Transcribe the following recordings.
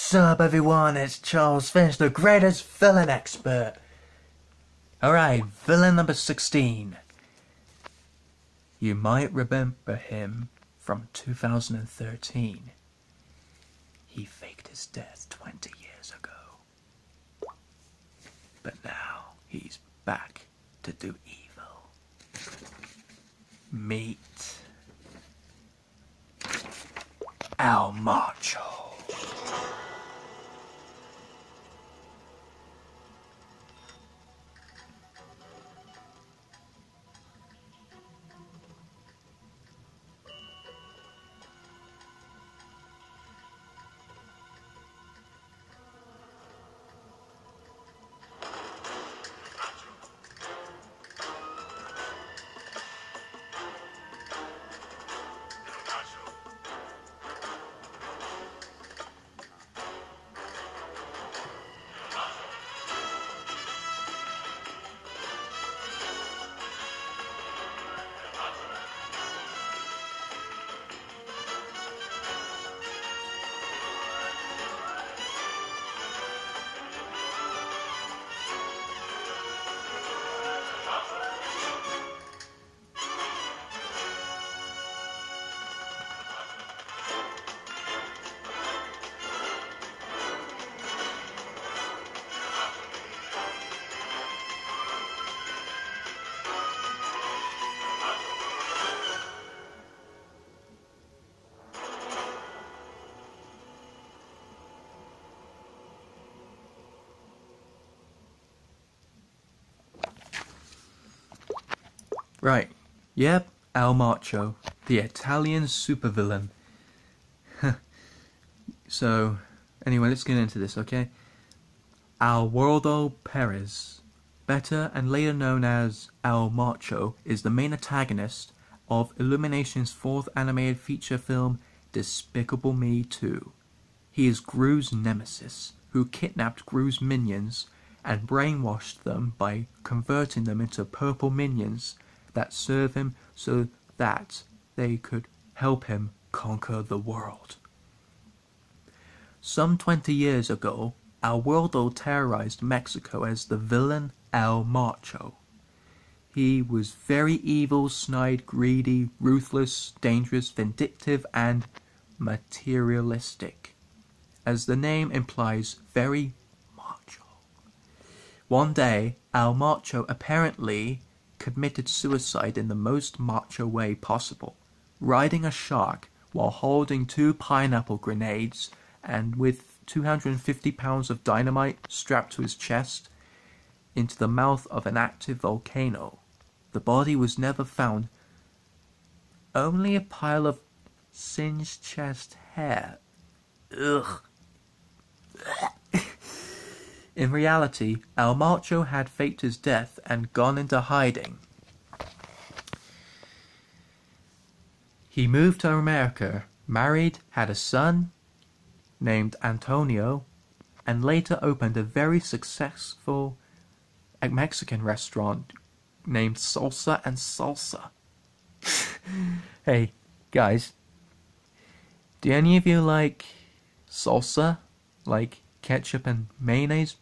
What's up, everyone? It's Charles Finch, the greatest villain expert. Alright, villain number 16. You might remember him from 2013. He faked his death 20 years ago. But now he's back to do evil. Meet Macho. Right, yep, Macho, the Italian supervillain. So, anyway, let's get into this, okay? Alwordo Perez, better and later known as Macho, is the main antagonist of Illumination's fourth animated feature film, Despicable Me 2. He is Gru's nemesis, who kidnapped Gru's minions and brainwashed them by converting them into purple minions that serve him so that they could help him conquer the world. Some 20 years ago, Alwordo terrorized Mexico as the villain El Macho. He was very evil, snide, greedy, ruthless, dangerous, vindictive, and materialistic. As the name implies, very macho. One day, El Macho apparently committed suicide in the most macho way possible, riding a shark while holding 2 pineapple grenades and with 250 pounds of dynamite strapped to his chest into the mouth of an active volcano. The body was never found, only a pile of singed chest hair. Ugh. In reality, El Macho had faked his death and gone into hiding. He moved to America, married, had a son named Antonio, and later opened a very successful Mexican restaurant named Salsa and Salsa. Hey, guys, do any of you like salsa? Like ketchup and mayonnaise?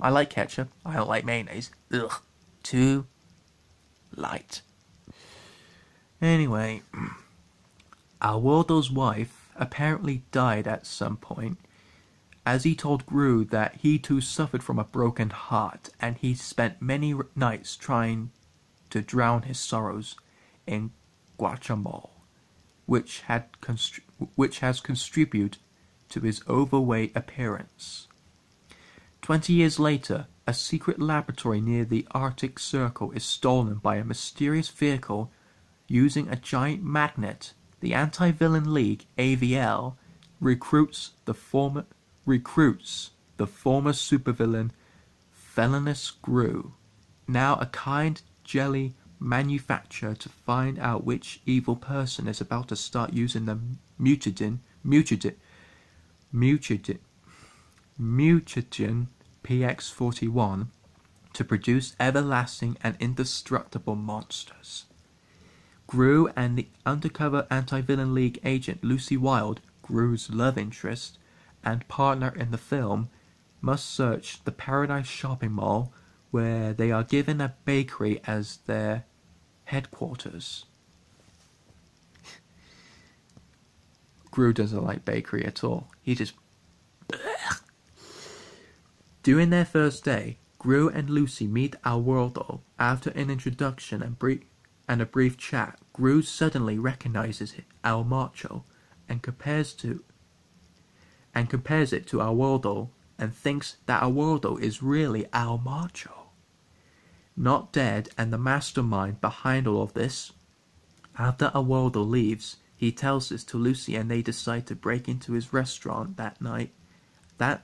I like ketchup. I don't like mayonnaise. Ugh. Too light. Anyway, Alwordo's wife apparently died at some point, as he told Gru that he too suffered from a broken heart, and he spent many nights trying to drown his sorrows in guacamole, which has contributed to his overweight appearance. 20 years later, a secret laboratory near the Arctic Circle is stolen by a mysterious vehicle using a giant magnet. The Anti-Villain League, AVL, recruits the former supervillain Felonious Gru, now a kind jelly manufacturer, to find out which evil person is about to start using the mutagen PX41 to produce everlasting and indestructible monsters. Gru and the undercover Anti-Villain League agent Lucy Wilde, Gru's love interest, and partner in the film must search the Paradise shopping mall, where they are given a bakery as their headquarters. Gru doesn't like bakery at all. He just... During their first day, Gru and Lucy meet Alwordo. After an introduction and a brief chat, Gru suddenly recognizes Al Macho and compares it to Alwordo and thinks that Alwordo is really Al Macho, not dead and the mastermind behind all of this. After Alwordo leaves, he tells this to Lucy and they decide to break into his restaurant that night. That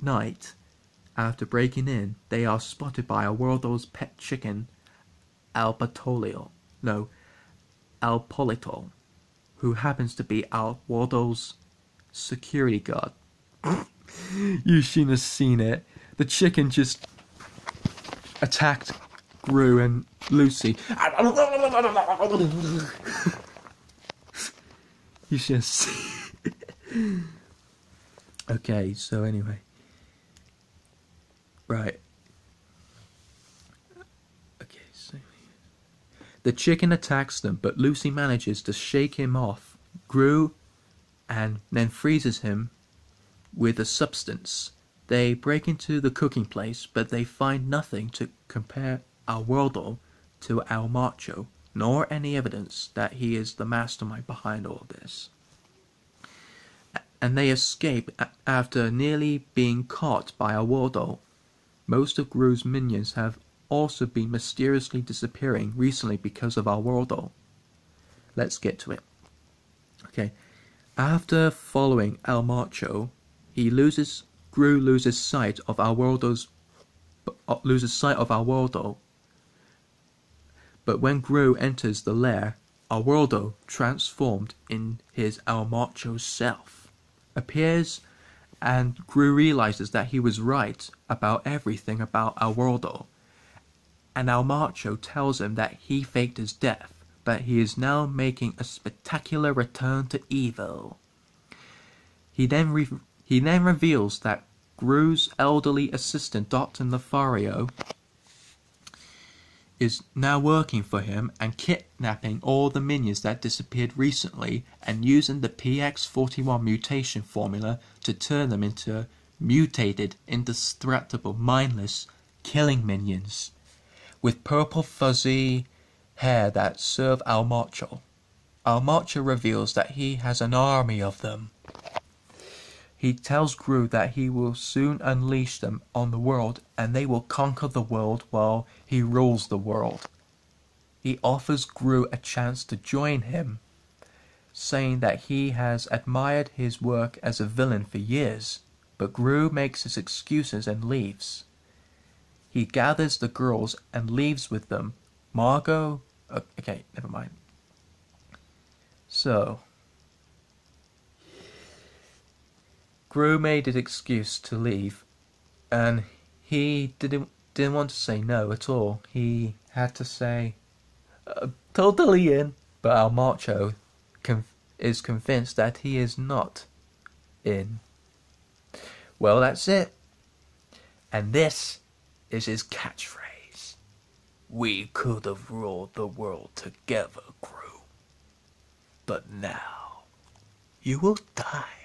night, after breaking in, they are spotted by Alwordo's pet chicken, Alpolito, who happens to be Alwordo's security guard. You shouldn't have seen it. The chicken just attacked Gru and Lucy. You should have seen. Okay, so anyway. Right. Okay, so the chicken attacks them, but Lucy manages to shake him off Gru and then freezes him with a substance. They break into the cooking place, but they find nothing to compare Alwordo to Al Macho, nor any evidence that he is the mastermind behind all this. And they escape after nearly being caught by Alwordo. Most of Gru's minions have also been mysteriously disappearing recently because of Alwordo. Let's get to it. Okay. After following Al Macho, Gru loses sight of Alwordo. But when Gru enters the lair, Alwordo, transformed in his Al Macho self, appears, and Gru realizes that he was right about everything about Alwordo. And Al Macho tells him that he faked his death, but he is now making a spectacular return to evil. He then reveals that Gru's elderly assistant, Dr. Nefario, is now working for him and kidnapping all the minions that disappeared recently and using the PX41 mutation formula to turn them into mutated, indestructible, mindless, killing minions with purple fuzzy hair that serve Al Macho. Al Macho reveals that he has an army of them. He tells Gru that he will soon unleash them on the world and they will conquer the world while he rules the world. He offers Gru a chance to join him, saying that he has admired his work as a villain for years, but Gru makes his excuses and leaves. He gathers the girls and leaves with them. Margot... Okay, never mind. So... Gru made an excuse to leave, and he didn't want to say no at all. He had to say, totally in. But Al Macho is convinced that he is not in. Well, that's it. And this is his catchphrase. We could have ruled the world together, Gru. But now, you will die.